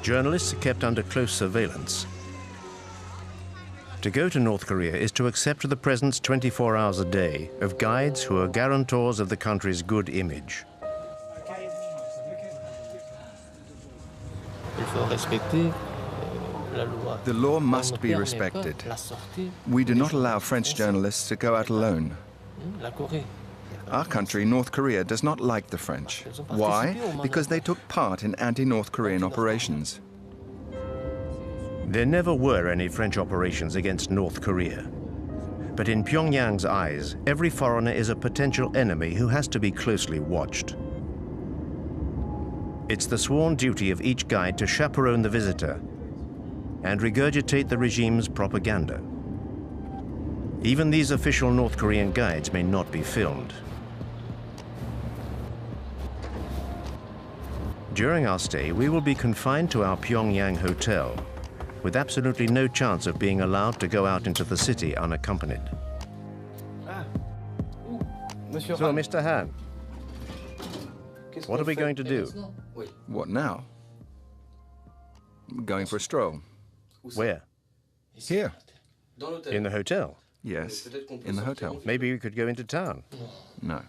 Journalists are kept under close surveillance. To go to North Korea is to accept the presence 24 hours a day of guides who are guarantors of the country's good image. The law must be respected. We do not allow French journalists to go out alone. Our country, North Korea, does not like the French. Why? Because they took part in anti-North Korean operations. There never were any French operations against North Korea. But in Pyongyang's eyes, every foreigner is a potential enemy who has to be closely watched. It's the sworn duty of each guide to chaperone the visitor and regurgitate the regime's propaganda. Even these official North Korean guides may not be filmed. During our stay, we will be confined to our Pyongyang hotel, with absolutely no chance of being allowed to go out into the city unaccompanied. So, Mr. Han, what are we going to do? What now? Going for a stroll. Where? Here. In the hotel? Yes, in the hotel. Maybe we could go into town. No.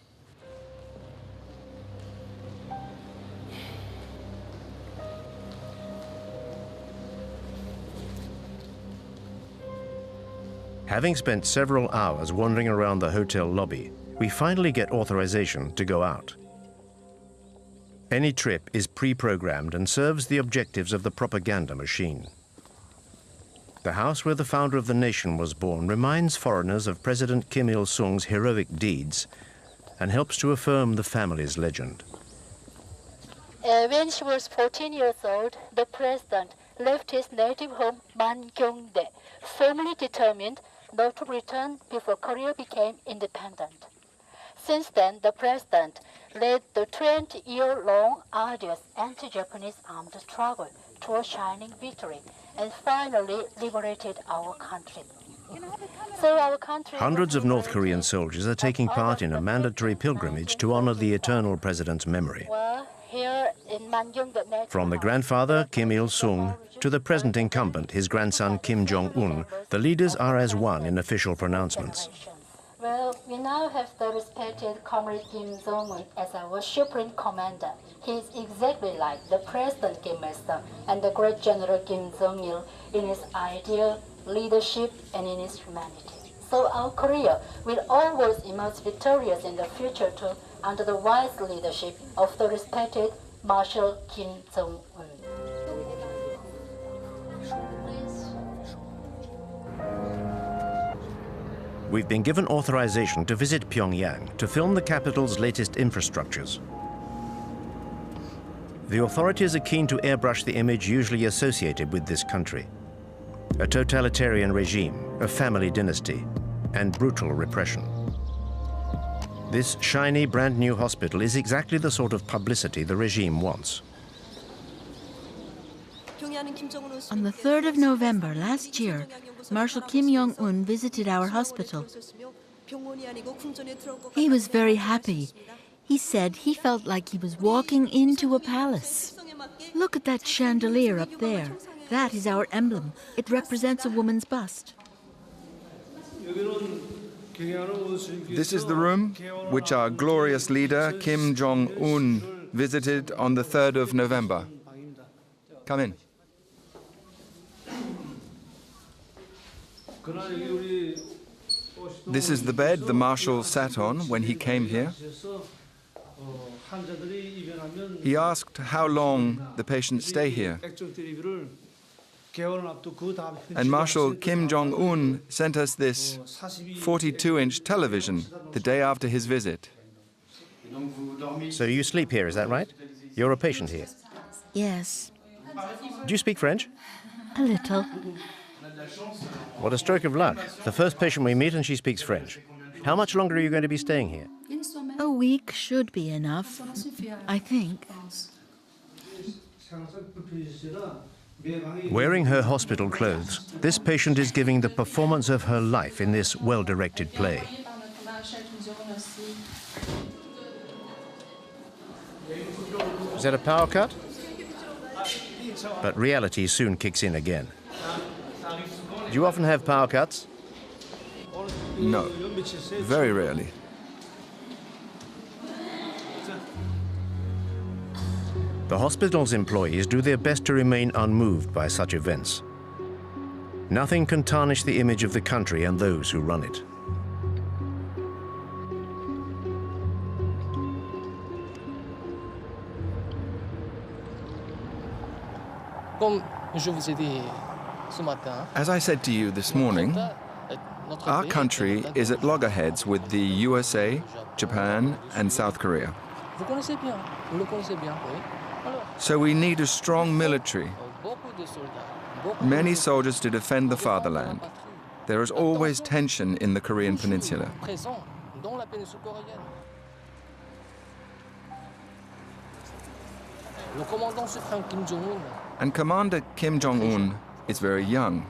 Having spent several hours wandering around the hotel lobby, we finally get authorization to go out. Any trip is pre-programmed and serves the objectives of the propaganda machine. The house where the founder of the nation was born reminds foreigners of President Kim Il-sung's heroic deeds and helps to affirm the family's legend. When she was 14 years old, the president left his native home, Mangyongdae, firmly determined not to return before Korea became independent. Since then, the president led the 20-year-long arduous anti-Japanese armed struggle to a shining victory and finally liberated our country. So our country... Hundreds of North Korean soldiers are taking part in a mandatory pilgrimage to honor the eternal president's memory. From the grandfather, Kim Il-sung, to the present incumbent, his grandson, Kim Jong-un, the leaders are as one in official pronouncements. Well, we now have the respected Comrade Kim Jong-un as our Supreme Commander. He is exactly like the President Kim Il-sung and the great General Kim Jong-il in his ideal leadership and in his humanity. So our Korea will always emerge victorious in the future too, under the wise leadership of the respected Marshal Kim Jong-un. We've been given authorization to visit Pyongyang to film the capital's latest infrastructures. The authorities are keen to airbrush the image usually associated with this country: a totalitarian regime, a family dynasty, and brutal repression. This shiny, brand-new hospital is exactly the sort of publicity the regime wants. On the 3rd of November last year, Marshal Kim Jong-un visited our hospital. He was very happy. He said he felt like he was walking into a palace. Look at that chandelier up there. That is our emblem. It represents a woman's bust. This is the room which our glorious leader, Kim Jong-un, visited on the 3rd of November. Come in. This is the bed the Marshal sat on when he came here. He asked how long the patients stay here. And Marshal Kim Jong-un sent us this 42-inch television the day after his visit. So you sleep here, is that right? You're a patient here? Yes. Do you speak French? A little. What a stroke of luck. The first patient we meet and she speaks French. How much longer are you going to be staying here? A week should be enough, I think. Wearing her hospital clothes, this patient is giving the performance of her life in this well-directed play. Is that a power cut? But reality soon kicks in again. Do you often have power cuts? No, very rarely. The hospital's employees do their best to remain unmoved by such events. Nothing can tarnish the image of the country and those who run it. As I said to you this morning, our country is at loggerheads with the USA, Japan, and South Korea. So we need a strong military, many soldiers to defend the fatherland. There is always tension in the Korean peninsula. And Commander Kim Jong-un is very young.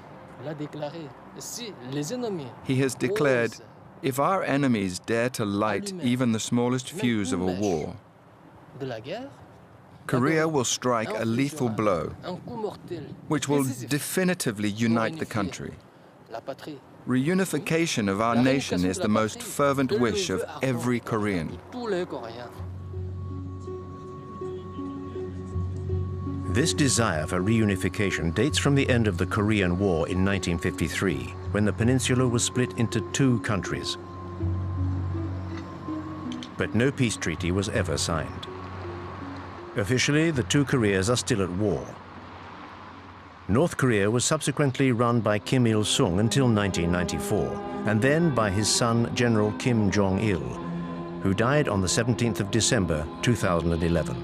He has declared, if our enemies dare to light even the smallest fuse of a war, Korea will strike a lethal blow, which will definitively unite the country. Reunification of our nation is the most fervent wish of every Korean. This desire for reunification dates from the end of the Korean War in 1953, when the peninsula was split into two countries. But no peace treaty was ever signed. Officially, the two Koreas are still at war. North Korea was subsequently run by Kim Il-sung until 1994, and then by his son, General Kim Jong-il, who died on the 17th of December, 2011.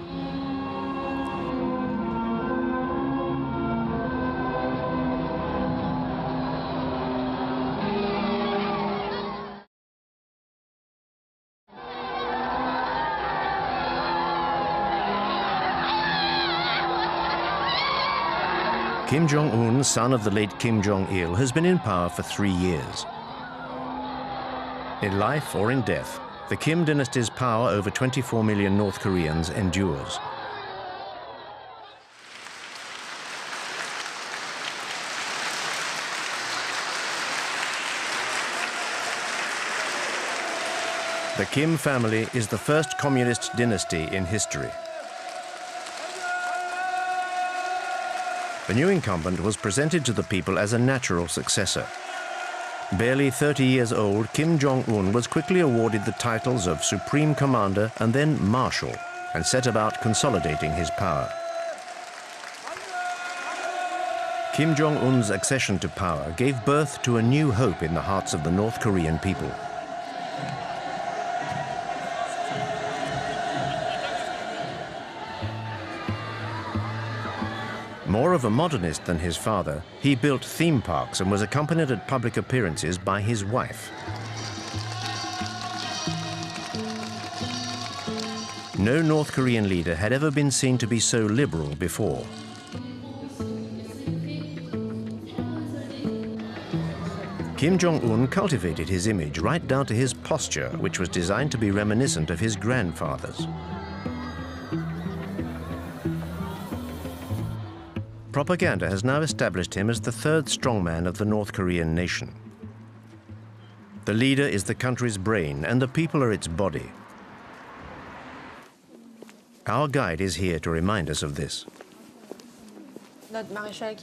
Kim Jong-un, son of the late Kim Jong-il, has been in power for 3 years. In life or in death, the Kim dynasty's power over 24 million North Koreans endures. The Kim family is the first communist dynasty in history. The new incumbent was presented to the people as a natural successor. Barely 30 years old, Kim Jong-un was quickly awarded the titles of Supreme Commander and then Marshal, and set about consolidating his power. Kim Jong-un's accession to power gave birth to a new hope in the hearts of the North Korean people. More of a modernist than his father, he built theme parks and was accompanied at public appearances by his wife. No North Korean leader had ever been seen to be so liberal before. Kim Jong-un cultivated his image right down to his posture, which was designed to be reminiscent of his grandfather's. Propaganda has now established him as the third strongman of the North Korean nation. The leader is the country's brain and the people are its body. Our guide is here to remind us of this. Marshal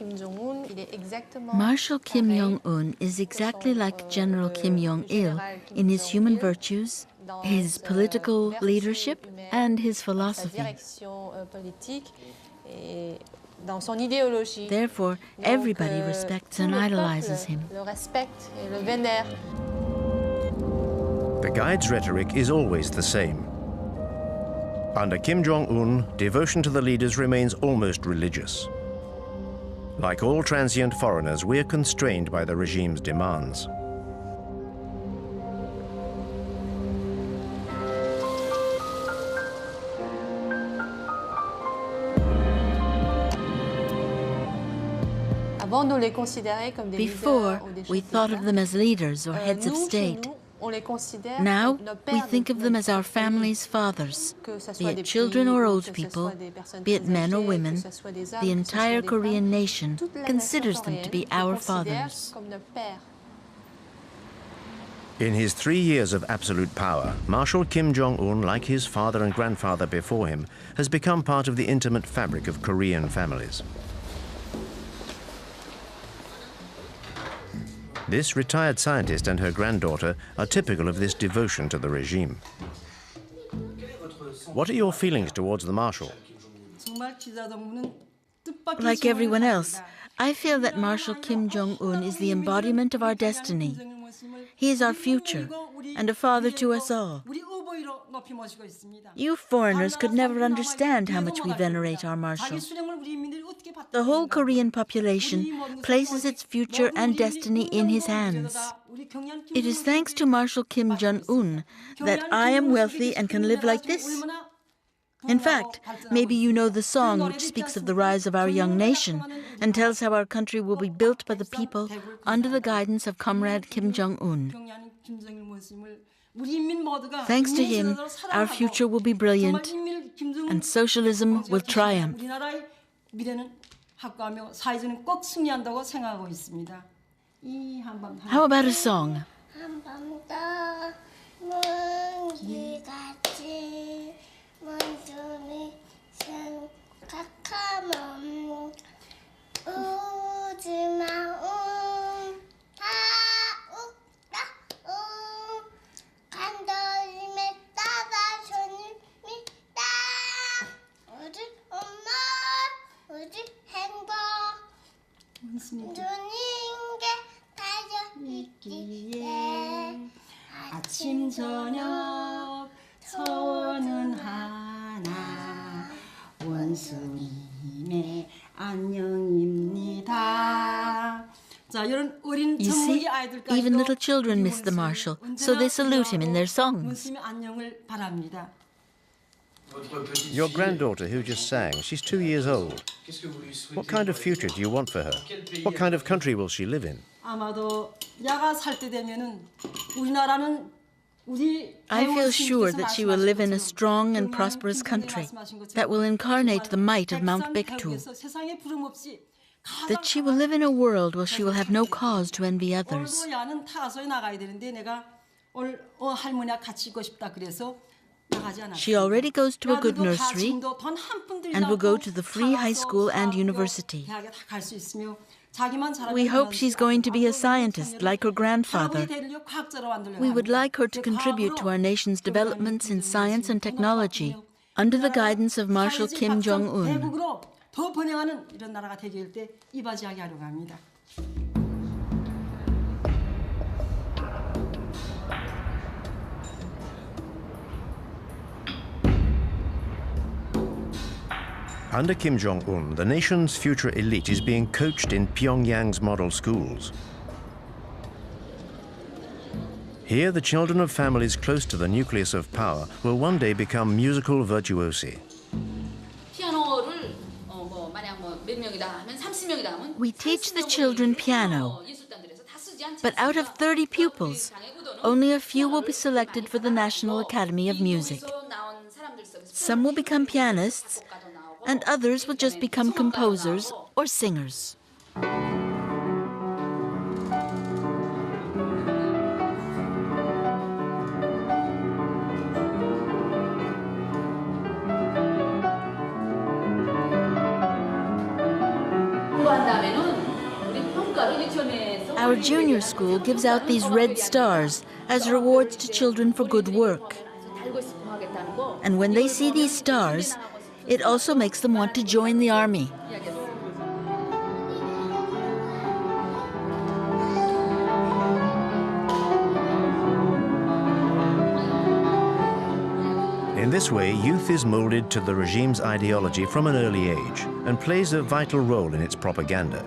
Kim Jong-un is exactly like General Kim Jong-il in his human virtues, his political leadership, and his philosophy. Therefore, everybody respects and idolizes him. The guide's rhetoric is always the same. Under Kim Jong-un, devotion to the leaders remains almost religious. Like all transient foreigners, we are constrained by the regime's demands. Before, we thought of them as leaders or heads of state. Now we think of them as our family's fathers, be it children or old people, be it men or women. The entire Korean nation considers them to be our fathers. In his 3 years of absolute power, Marshal Kim Jong-un, like his father and grandfather before him, has become part of the intimate fabric of Korean families. This retired scientist and her granddaughter are typical of this devotion to the regime. What are your feelings towards the Marshal? Like everyone else, I feel that Marshal Kim Jong-un is the embodiment of our destiny. He is our future and a father to us all. You foreigners could never understand how much we venerate our Marshal. The whole Korean population places its future and destiny in his hands. It is thanks to Marshal Kim Jong-un that I am wealthy and can live like this. In fact, maybe you know the song which speaks of the rise of our young nation and tells how our country will be built by the people under the guidance of Comrade Kim Jong-un. Thanks to him, our future will be brilliant and socialism will triumph. How about a song? 아침 저녁 소원은 하나 원수님의 안녕입니다. You see, even little children miss the Marshal, so they salute him in their songs. Your granddaughter who just sang, she's 2 years old. What kind of future do you want for her? What kind of country will she live in? I feel sure that she will live in a strong and prosperous country that will incarnate the might of Mount Baekdu. That she will live in a world where she will have no cause to envy others. She already goes to a good nursery and will go to the free high school and university. We hope she's going to be a scientist like her grandfather. We would like her to contribute to our nation's developments in science and technology under the guidance of Marshal Kim Jong-un. Under Kim Jong-un, the nation's future elite is being coached in Pyongyang's model schools. Here, the children of families close to the nucleus of power will one day become musical virtuosi. We teach the children piano, but out of 30 pupils, only a few will be selected for the National Academy of Music. Some will become pianists, and others will just become composers or singers. Our junior school gives out these red stars as rewards to children for good work. And when they see these stars, it also makes them want to join the army. In this way, youth is molded to the regime's ideology from an early age and plays a vital role in its propaganda.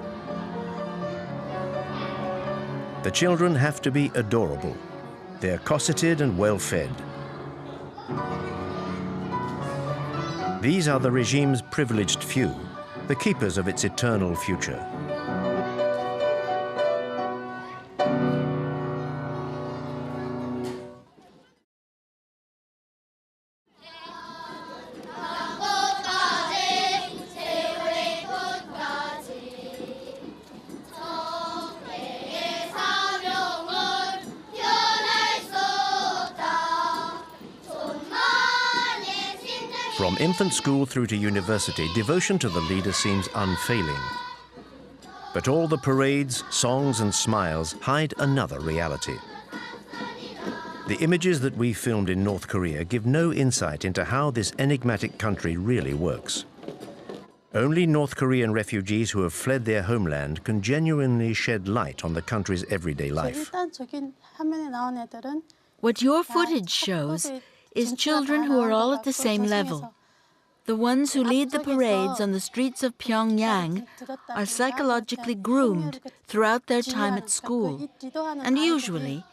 The children have to be adorable. They're cosseted and well-fed. These are the regime's privileged few, the keepers of its eternal future. From infant school through to university, devotion to the leader seems unfailing. But all the parades, songs and smiles hide another reality. The images that we filmed in North Korea give no insight into how this enigmatic country really works. Only North Korean refugees who have fled their homeland can genuinely shed light on the country's everyday life. What your footage shows is children who are all at the same level. The ones who lead the parades on the streets of Pyongyang are psychologically groomed throughout their time at school, and usually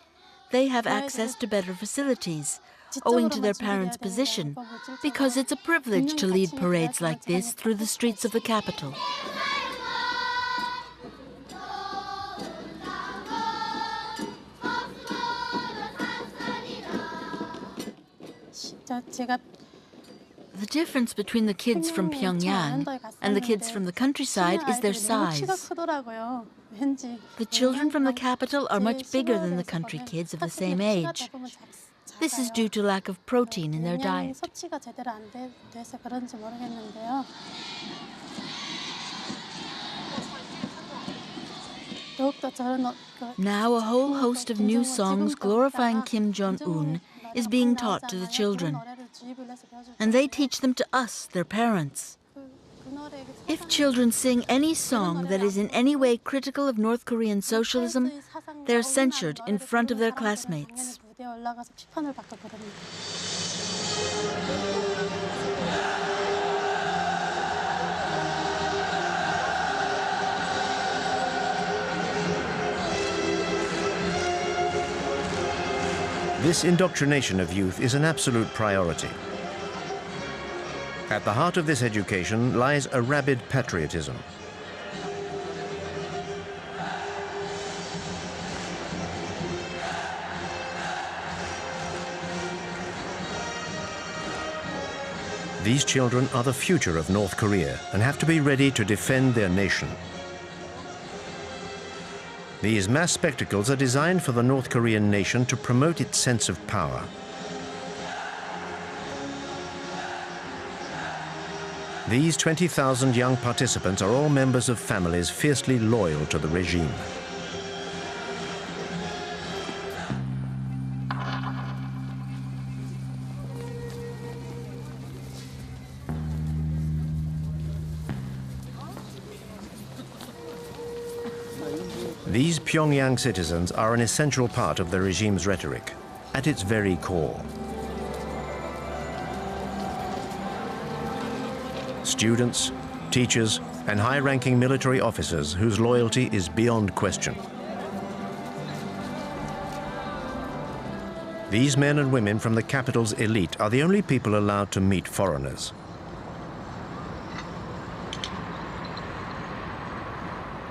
they have access to better facilities, owing to their parents' position, because it's a privilege to lead parades like this through the streets of the capital. The difference between the kids from Pyongyang and the kids from the countryside is their size. The children from the capital are much bigger than the country kids of the same age. This is due to lack of protein in their diet. Now a whole host of new songs glorifying Kim Jong-un is being taught to the children. And they teach them to us, their parents. If children sing any song that is in any way critical of North Korean socialism, they're censured in front of their classmates. This indoctrination of youth is an absolute priority. At the heart of this education lies a rabid patriotism. These children are the future of North Korea and have to be ready to defend their nation. These mass spectacles are designed for the North Korean nation to promote its sense of power. These 20,000 young participants are all members of families fiercely loyal to the regime. These Pyongyang citizens are an essential part of the regime's rhetoric, at its very core. Students, teachers, and high-ranking military officers whose loyalty is beyond question. These men and women from the capital's elite are the only people allowed to meet foreigners.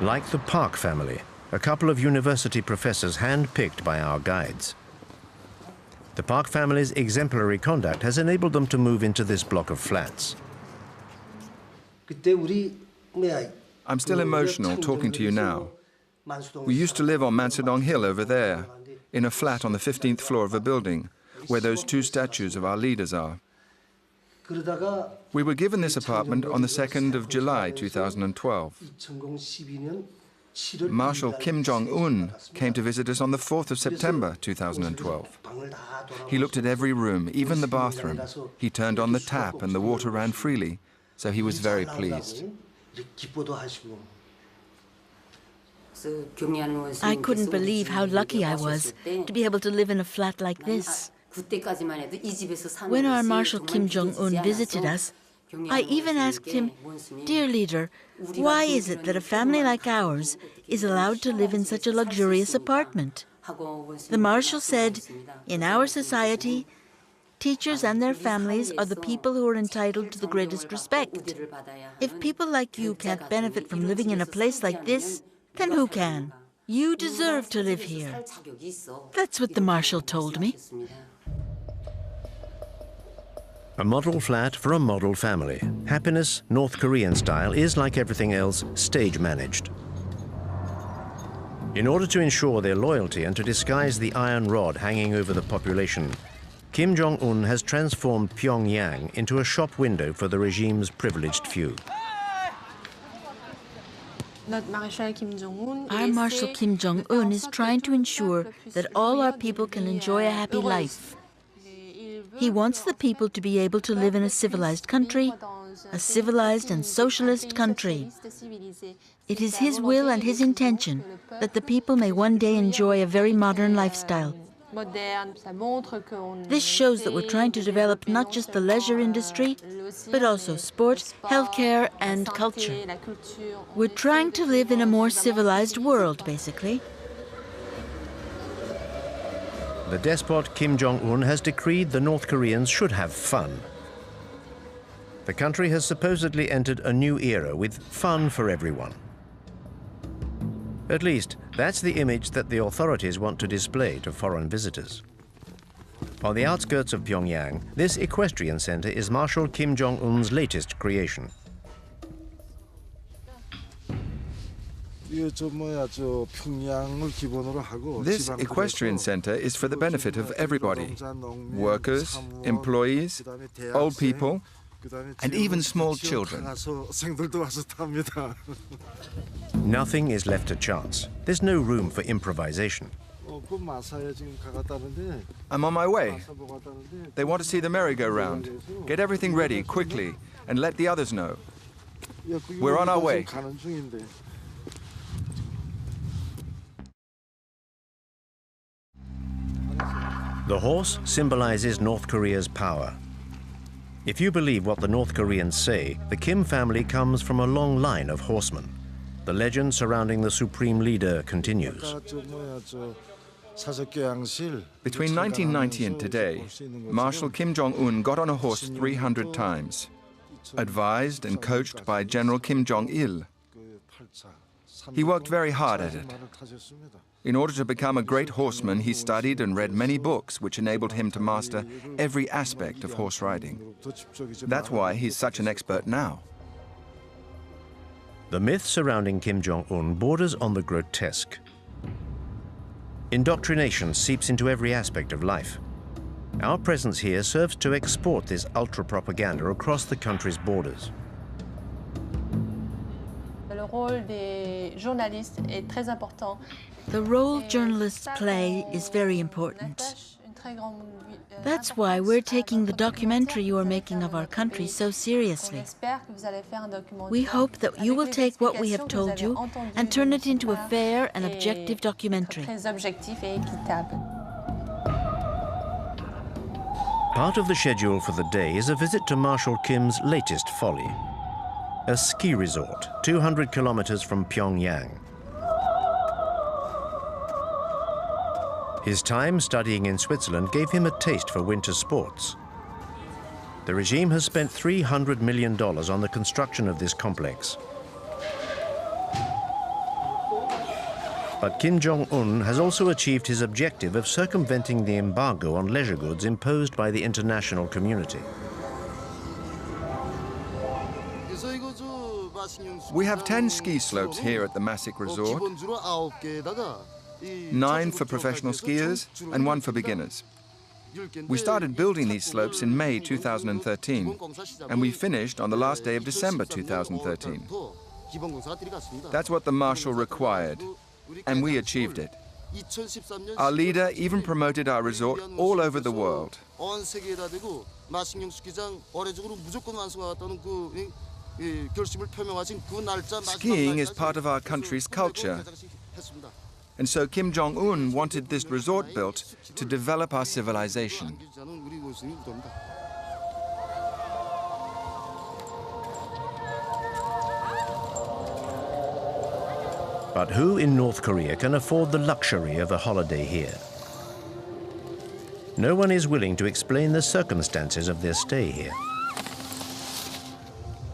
Like the Park family, a couple of university professors hand-picked by our guides. The Park family's exemplary conduct has enabled them to move into this block of flats. I'm still emotional talking to you now. We used to live on Mansadong Hill over there, in a flat on the 15th floor of a building, where those two statues of our leaders are. We were given this apartment on the 2nd of July 2012. Marshal Kim Jong-un came to visit us on the 4th of September 2012. He looked at every room, even the bathroom. He turned on the tap and the water ran freely, so he was very pleased. I couldn't believe how lucky I was to be able to live in a flat like this. When our Marshal Kim Jong-un visited us, I even asked him, "Dear leader, why is it that a family like ours is allowed to live in such a luxurious apartment?" The Marshal said, "In our society, teachers and their families are the people who are entitled to the greatest respect. If people like you can't benefit from living in a place like this, then who can? You deserve to live here." That's what the Marshal told me. A model flat for a model family. Happiness, North Korean style, is, like everything else, stage managed. In order to ensure their loyalty and to disguise the iron rod hanging over the population, Kim Jong-un has transformed Pyongyang into a shop window for the regime's privileged few. Our Marshal Kim Jong-un is trying to ensure that all our people can enjoy a happy life. He wants the people to be able to live in a civilized country, a civilized and socialist country. It is his will and his intention that the people may one day enjoy a very modern lifestyle. This shows that we're trying to develop not just the leisure industry, but also sport, healthcare, and culture. We're trying to live in a more civilized world, basically. The despot Kim Jong-un has decreed the North Koreans should have fun. The country has supposedly entered a new era with fun for everyone. At least, that's the image that the authorities want to display to foreign visitors. On the outskirts of Pyongyang, this equestrian center is Marshal Kim Jong-un's latest creation. This equestrian center is for the benefit of everybody: workers, employees, old people, and even small children. Nothing is left to chance. There's no room for improvisation. I'm on my way. They want to see the merry-go-round. Get everything ready quickly and let the others know. We're on our way. The horse symbolizes North Korea's power. If you believe what the North Koreans say, the Kim family comes from a long line of horsemen. The legend surrounding the supreme leader continues. Between 1990 and today, Marshal Kim Jong-un got on a horse 300 times, advised and coached by General Kim Jong-il. He worked very hard at it. In order to become a great horseman, he studied and read many books which enabled him to master every aspect of horse riding. That's why he's such an expert now. The myth surrounding Kim Jong-un borders on the grotesque. Indoctrination seeps into every aspect of life. Our presence here serves to export this ultra-propaganda across the country's borders. The role journalists play is very important. That's why we're taking the documentary you are making of our country so seriously. We hope that you will take what we have told you and turn it into a fair and objective documentary. Part of the schedule for the day is a visit to Marshal Kim's latest folly, a ski resort 200 kilometers from Pyongyang. His time studying in Switzerland gave him a taste for winter sports. The regime has spent $300 million on the construction of this complex. But Kim Jong-un has also achieved his objective of circumventing the embargo on leisure goods imposed by the international community. We have 10 ski slopes here at the Masik Resort, 9 for professional skiers and 1 for beginners. We started building these slopes in May 2013, and we finished on the last day of December 2013. That's what the Marshal required, and we achieved it. Our leader even promoted our resort all over the world. Skiing is part of our country's culture. And so Kim Jong-un wanted this resort built to develop our civilization. But who in North Korea can afford the luxury of a holiday here? No one is willing to explain the circumstances of their stay here.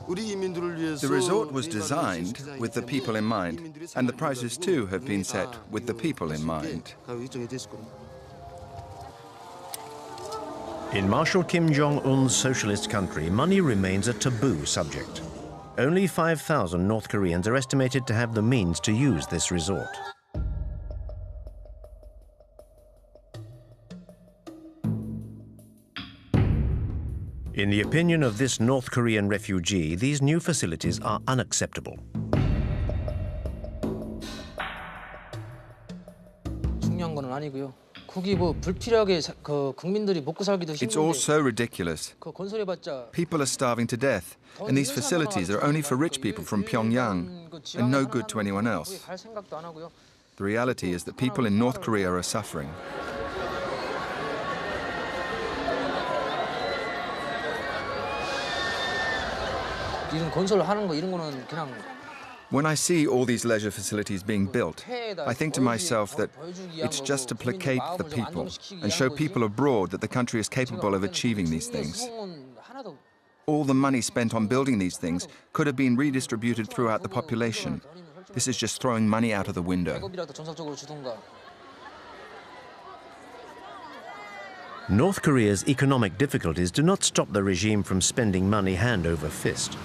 The resort was designed with the people in mind, and the prices too have been set with the people in mind. In Marshal Kim Jong-un's socialist country, money remains a taboo subject. Only 5,000 North Koreans are estimated to have the means to use this resort. In the opinion of this North Korean refugee, these new facilities are unacceptable. It's all so ridiculous. People are starving to death, and these facilities are only for rich people from Pyongyang and no good to anyone else. The reality is that people in North Korea are suffering. When I see all these leisure facilities being built, I think to myself that it's just to placate the people and show people abroad that the country is capable of achieving these things. All the money spent on building these things could have been redistributed throughout the population. This is just throwing money out of the window. North Korea's economic difficulties do not stop the regime from spending money hand over fist.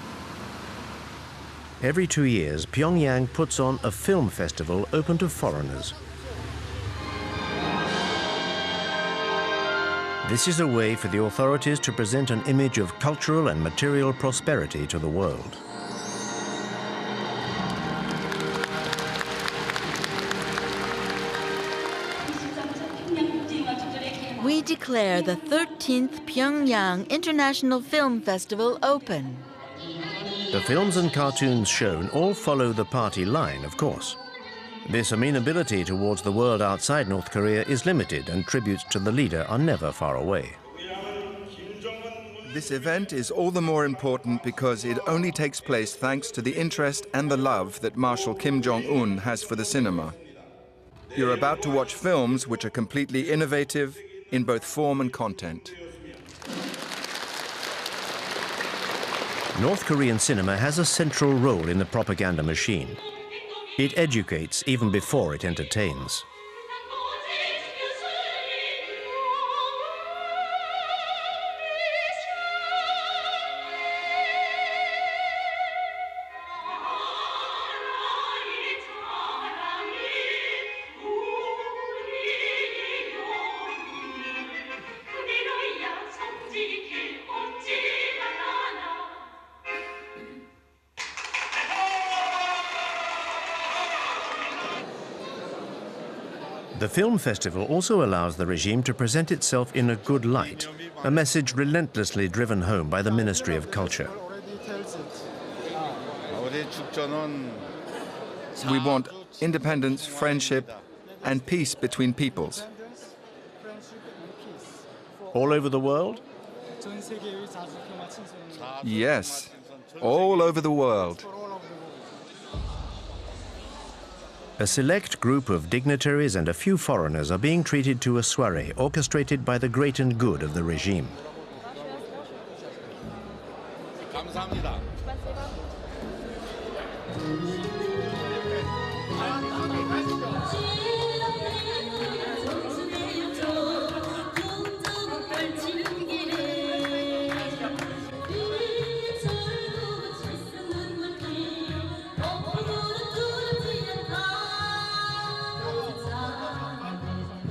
Every 2 years, Pyongyang puts on a film festival open to foreigners. This is a way for the authorities to present an image of cultural and material prosperity to the world. We declare the 13th Pyongyang International Film Festival open. The films and cartoons shown all follow the party line, of course. This amenability towards the world outside North Korea is limited, and tributes to the leader are never far away. This event is all the more important because it only takes place thanks to the interest and the love that Marshal Kim Jong-un has for the cinema. You're about to watch films which are completely innovative in both form and content. North Korean cinema has a central role in the propaganda machine. It educates even before it entertains. The film festival also allows the regime to present itself in a good light, a message relentlessly driven home by the Ministry of Culture. We want independence, friendship, and peace between peoples. All over the world? Yes, all over the world. A select group of dignitaries and a few foreigners are being treated to a soirée orchestrated by the great and good of the regime.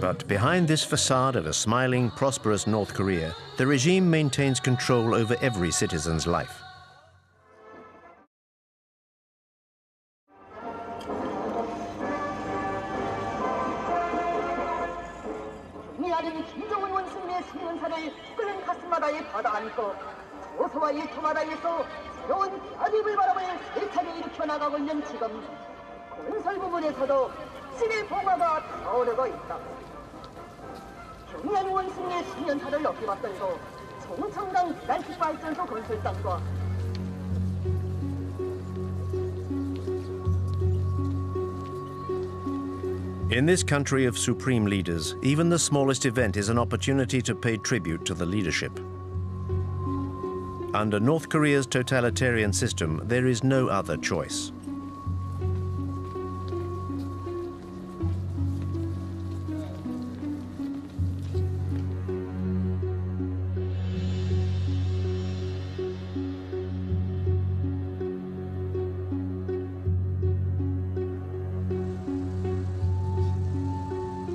But behind this facade of a smiling, prosperous North Korea, the regime maintains control over every citizen's life. 평양 원숭이의 10년차를 넘게 맞서서 정청강 기관식발전소 건설상과 In this country of supreme leaders, even the smallest event is an opportunity to pay tribute to the leadership. Under North Korea's totalitarian system, there is no other choice.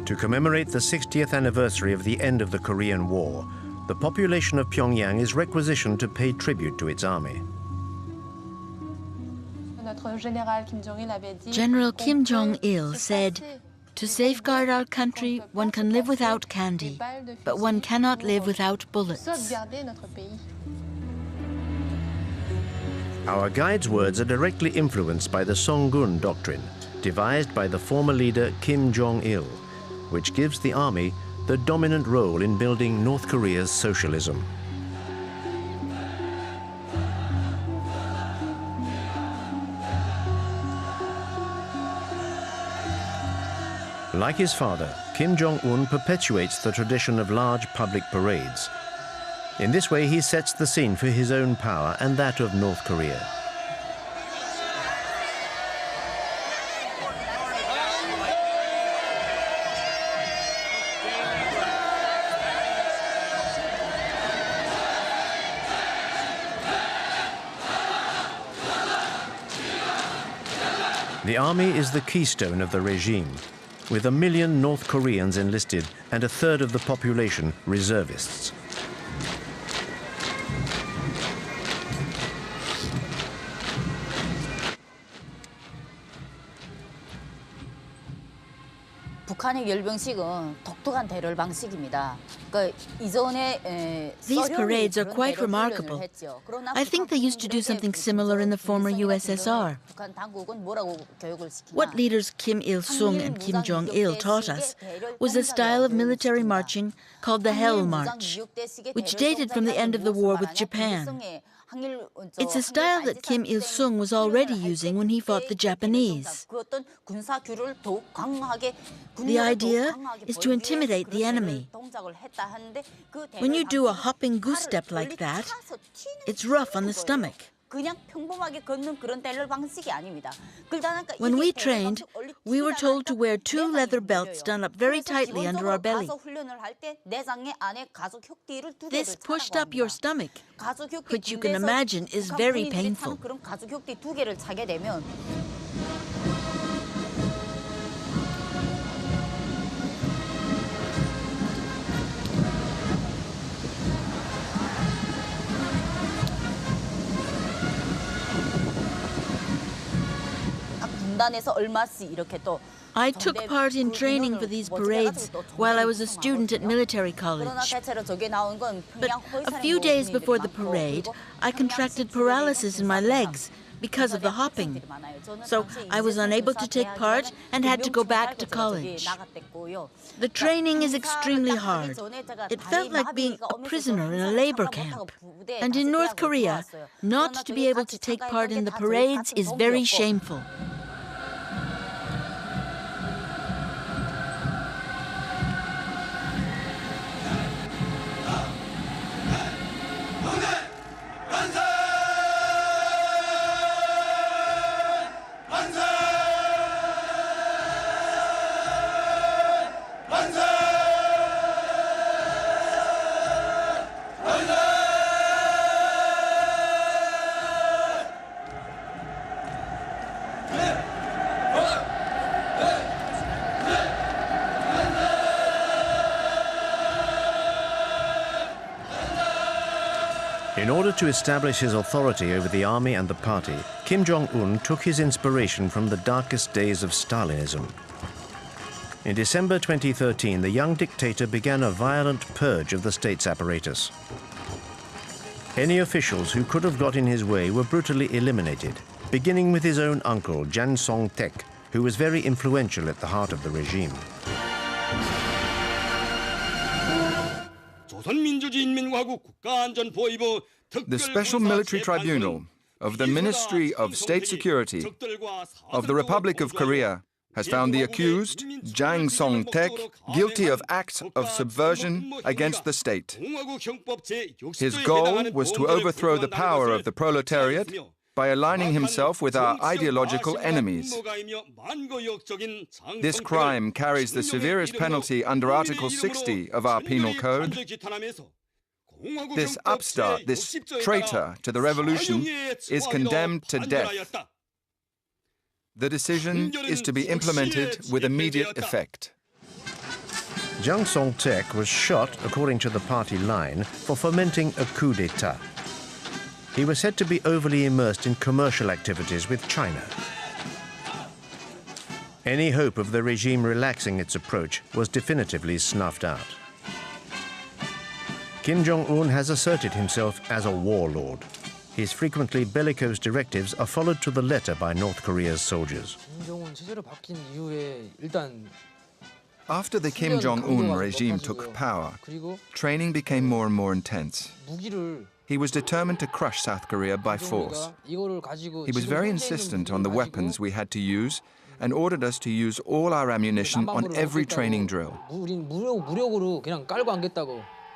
To commemorate the 60th anniversary of the end of the Korean War, the population of Pyongyang is requisitioned to pay tribute to its army. General Kim Jong-il said, "To safeguard our country, one can live without candy, but one cannot live without bullets." Our guide's words are directly influenced by the Songun doctrine, devised by the former leader Kim Jong-il, which gives the army the dominant role in building North Korea's socialism. Like his father, Kim Jong-un perpetuates the tradition of large public parades. In this way, he sets the scene for his own power and that of North Korea. The army is the keystone of the regime, with 1 million North Koreans enlisted and 1/3 of the population reservists. These parades are quite remarkable. I think they used to do something similar in the former USSR. What leaders Kim Il-sung and Kim Jong-il taught us was a style of military marching called the Hell March, which dated from the end of the war with Japan. It's a style that Kim Il-sung was already using when he fought the Japanese. The idea is to intimidate the enemy. When you do a hopping goose step like that, it's rough on the stomach. When we trained, we were told to wear 2 leather belts done up very tightly under our belly. This pushed up your stomach, which you can imagine is very painful. I took part in training for these parades while I was a student at military college. But a few days before the parade, I contracted paralysis in my legs because of the hopping. So I was unable to take part and had to go back to college. The training is extremely hard. It felt like being a prisoner in a labor camp. And in North Korea, not to be able to take part in the parades is very shameful. In order to establish his authority over the army and the party, Kim Jong-un took his inspiration from the darkest days of Stalinism. In December 2013, the young dictator began a violent purge of the state's apparatus. Any officials who could have got in his way were brutally eliminated, beginning with his own uncle, Jan Song-taek, who was very influential at the heart of the regime. The Special Military Tribunal of the Ministry of State Security of the Republic of Korea has found the accused, Jang Song-taek, guilty of acts of subversion against the state. His goal was to overthrow the power of the proletariat by aligning himself with our ideological enemies. This crime carries the severest penalty under Article 60 of our Penal Code. This upstart, this traitor to the revolution, is condemned to death. The decision is to be implemented with immediate effect. Jiang Song-tek was shot, according to the party line, for fomenting a coup d'etat. He was said to be overly immersed in commercial activities with China. Any hope of the regime relaxing its approach was definitively snuffed out. Kim Jong-un has asserted himself as a warlord. His frequently bellicose directives are followed to the letter by North Korea's soldiers. After the Kim Jong-un regime took power, training became more and more intense. He was determined to crush South Korea by force. He was very insistent on the weapons we had to use and ordered us to use all our ammunition on every training drill.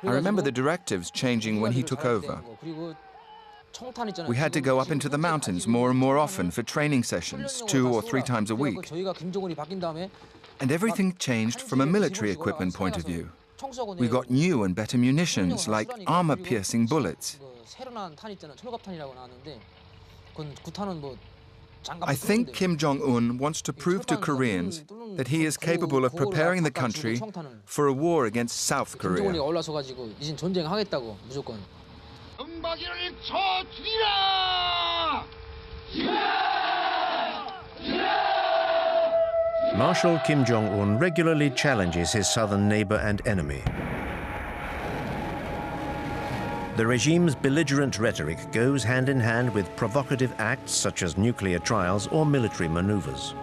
I remember the directives changing when he took over. We had to go up into the mountains more and more often for training sessions, 2 or 3 times a week. And everything changed from a military equipment point of view. We got new and better munitions, like armor-piercing bullets. I think Kim Jong-un wants to prove to Koreans that he is capable of preparing the country for a war against South Korea. Marshal Kim Jong-un regularly challenges his southern neighbor and enemy. The regime's belligerent rhetoric goes hand in hand with provocative acts such as nuclear trials or military maneuvers.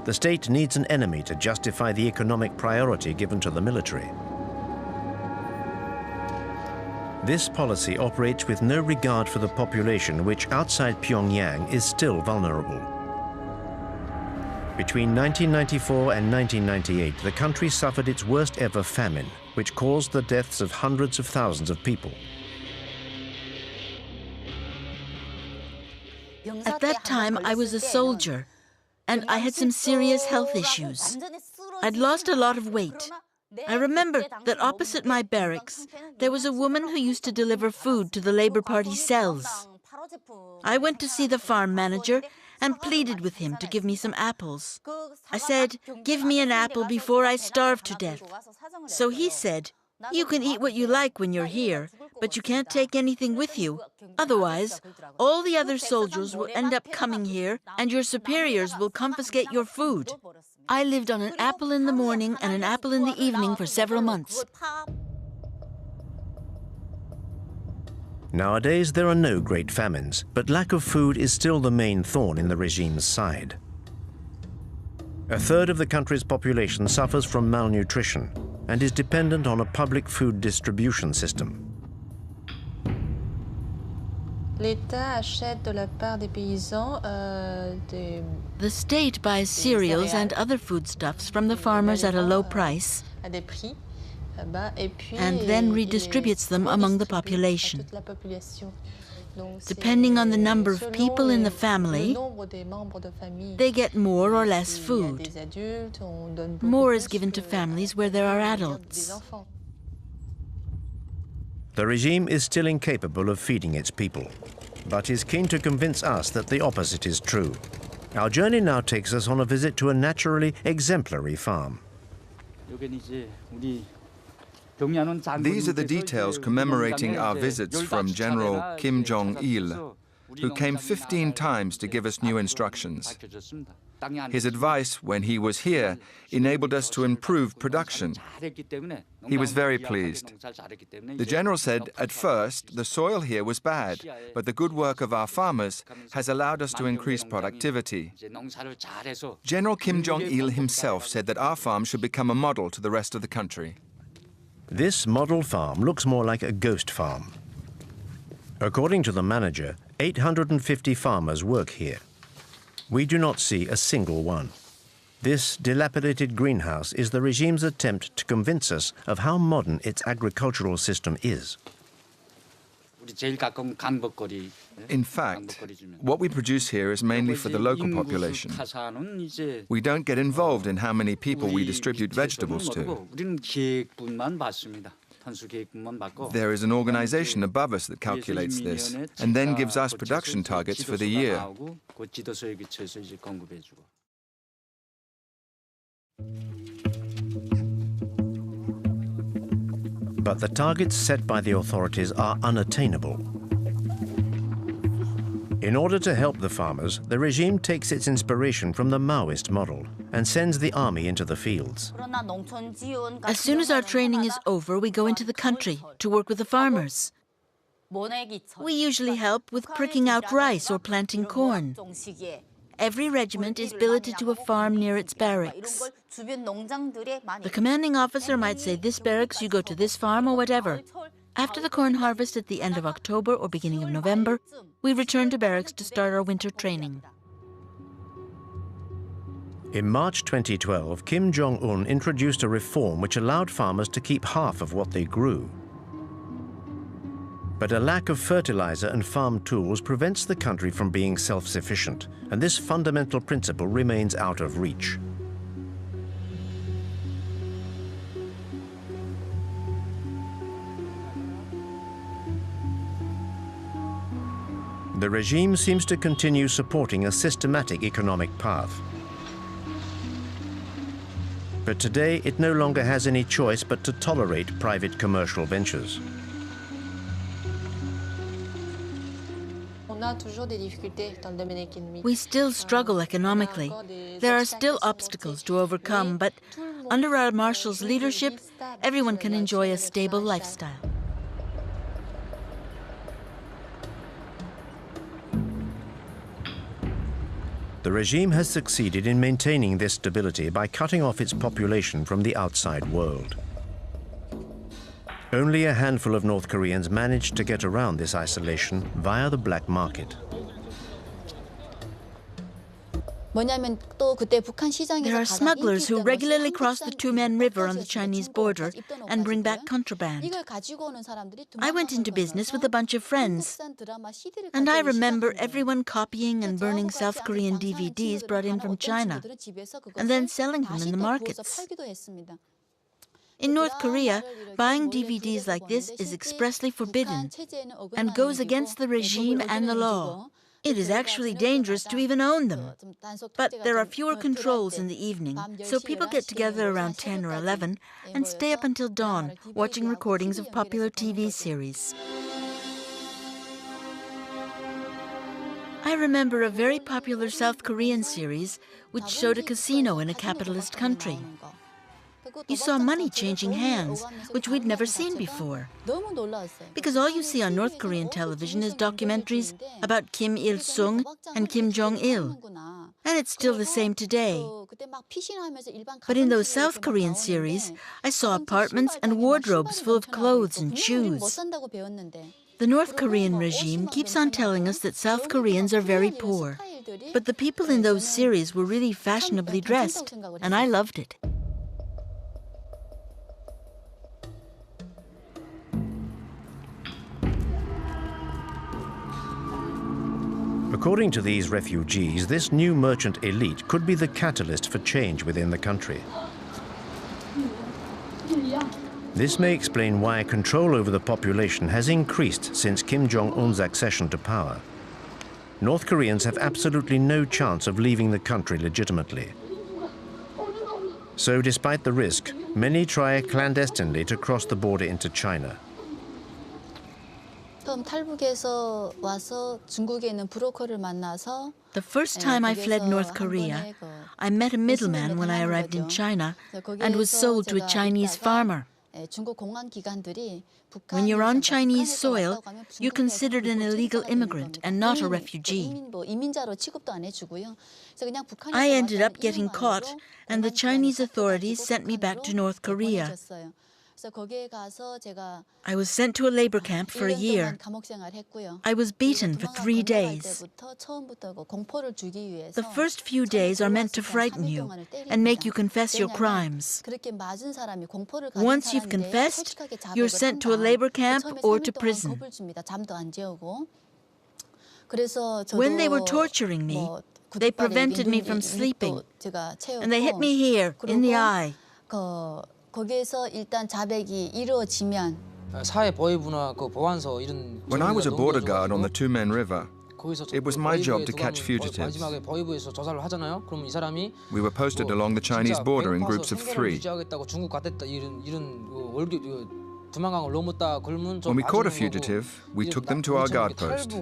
The state needs an enemy to justify the economic priority given to the military. This policy operates with no regard for the population, which outside Pyongyang is still vulnerable. Between 1994 and 1998, the country suffered its worst ever famine, which caused the deaths of hundreds of thousands of people. At that time, I was a soldier, and I had some serious health issues. I'd lost a lot of weight. I remember that opposite my barracks, there was a woman who used to deliver food to the Labour Party cells. I went to see the farm manager and pleaded with him to give me some apples. I said, "Give me an apple before I starve to death." So he said, "You can eat what you like when you're here, but you can't take anything with you. Otherwise, all the other soldiers will end up coming here and your superiors will confiscate your food." I lived on an apple in the morning and an apple in the evening for several months. Nowadays, there are no great famines, but lack of food is still the main thorn in the regime's side. A third of the country's population suffers from malnutrition and is dependent on a public food distribution system. L'État achète de la part des paysans The state buys cereals and other foodstuffs from the farmers at a low price à des prix and then redistributes them among the population. Depending on the number of people in the family, they get more or less food. More is given to families where there are adults. The regime is still incapable of feeding its people, but is keen to convince us that the opposite is true. Our journey now takes us on a visit to a naturally exemplary farm. These are the details commemorating our visits from General Kim Jong-il, who came 15 times to give us new instructions. His advice when he was here enabled us to improve production. He was very pleased. The general said, at first, the soil here was bad, but the good work of our farmers has allowed us to increase productivity. General Kim Jong-il himself said that our farm should become a model to the rest of the country. This model farm looks more like a ghost farm. According to the manager, 850 farmers work here. We do not see a single one. This dilapidated greenhouse is the regime's attempt to convince us of how modern its agricultural system is. In fact, what we produce here is mainly for the local population. We don't get involved in how many people we distribute vegetables to. There is an organization above us that calculates this and then gives us production targets for the year. But the targets set by the authorities are unattainable. In order to help the farmers, the regime takes its inspiration from the Maoist model and sends the army into the fields. As soon as our training is over, we go into the country to work with the farmers. We usually help with pricking out rice or planting corn. Every regiment is billeted to a farm near its barracks. The commanding officer might say, this barracks, you go to this farm, or whatever. After the corn harvest at the end of October or beginning of November, we return to barracks to start our winter training. In March 2012, Kim Jong-un introduced a reform which allowed farmers to keep half of what they grew. But a lack of fertilizer and farm tools prevents the country from being self-sufficient, and this fundamental principle remains out of reach. The regime seems to continue supporting a systematic economic path. But today, it no longer has any choice but to tolerate private commercial ventures. We still struggle economically. There are still obstacles to overcome, but under our marshal's leadership, everyone can enjoy a stable lifestyle. The regime has succeeded in maintaining this stability by cutting off its population from the outside world. Only a handful of North Koreans managed to get around this isolation via the black market. There are smugglers who regularly cross the Tumen River on the Chinese border and bring back contraband. I went into business with a bunch of friends, and I remember everyone copying and burning South Korean DVDs brought in from China, and then selling them in the markets. In North Korea, buying DVDs like this is expressly forbidden and goes against the regime and the law. It is actually dangerous to even own them. But there are fewer controls in the evening, so people get together around 10 or 11 and stay up until dawn watching recordings of popular TV series. I remember a very popular South Korean series which showed a casino in a capitalist country. You saw money changing hands, which we'd never seen before. Because all you see on North Korean television is documentaries about Kim Il-sung and Kim Jong-il. And it's still the same today. But in those South Korean series, I saw apartments and wardrobes full of clothes and shoes. The North Korean regime keeps on telling us that South Koreans are very poor. But the people in those series were really fashionably dressed, and I loved it. According to these refugees, this new merchant elite could be the catalyst for change within the country. This may explain why control over the population has increased since Kim Jong-un's accession to power. North Koreans have absolutely no chance of leaving the country legitimately. So despite the risk, many try clandestinely to cross the border into China. The first time I fled North Korea, I met a middleman when I arrived in China and was sold to a Chinese farmer. When you're on Chinese soil, you're considered an illegal immigrant and not a refugee. I ended up getting caught, and the Chinese authorities sent me back to North Korea. I was sent to a labor camp for a year. I was beaten for 3 days. The first few days are meant to frighten you and make you confess your crimes. Once you've confessed, you're sent to a labor camp or to prison. When they were torturing me, they prevented me from sleeping, and they hit me here, in the eye. When I was a border guard on the Tumen River, it was my job to catch fugitives. We were posted along the Chinese border in groups of 3. When we caught a fugitive, we took them to our guard post,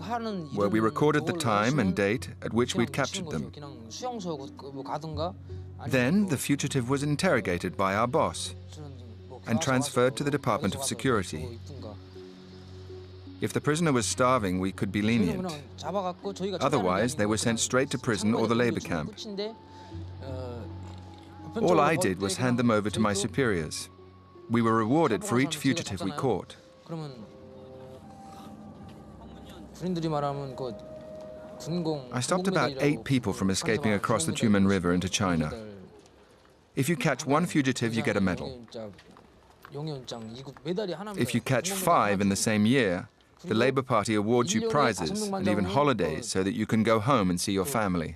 where we recorded the time and date at which we'd captured them. Then the fugitive was interrogated by our boss and transferred to the Department of Security. If the prisoner was starving, we could be lenient. Otherwise, they were sent straight to prison or the labor camp. All I did was hand them over to my superiors. We were rewarded for each fugitive we caught. I stopped about 8 people from escaping across the Tumen River into China. If you catch 1 fugitive, you get a medal. If you catch 5 in the same year, the Labour Party awards you prizes and even holidays so that you can go home and see your family.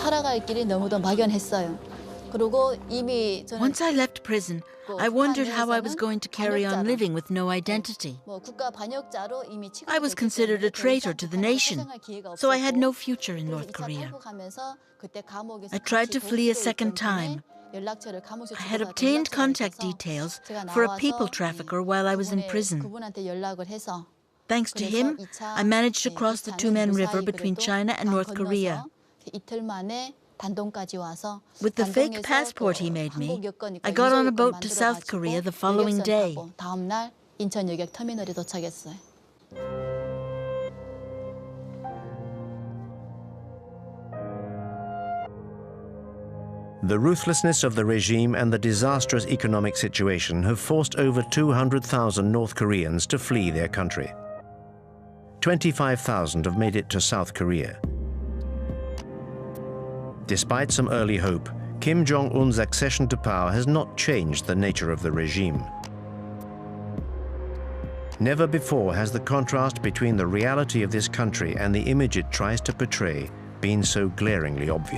살아갈 길이 너무도 막연했어요. 그리고 이미 Once I left prison, I wondered how I was going to carry on living with no identity. I was considered a traitor to the nation, so I had no future in North Korea. I tried to flee a second time. I had obtained contact details for a people trafficker while I was in prison. Thanks to him, I managed to cross the Tumen River between China and North Korea. With the fake passport he made me, I got on a boat to South Korea the following day. The ruthlessness of the regime and the disastrous economic situation have forced over 200,000 North Koreans to flee their country. 25,000 have made it to South Korea. Despite some early hope, Kim Jong-un's accession to power has not changed the nature of the regime. Never before has the contrast between the reality of this country and the image it tries to portray been so glaringly obvious.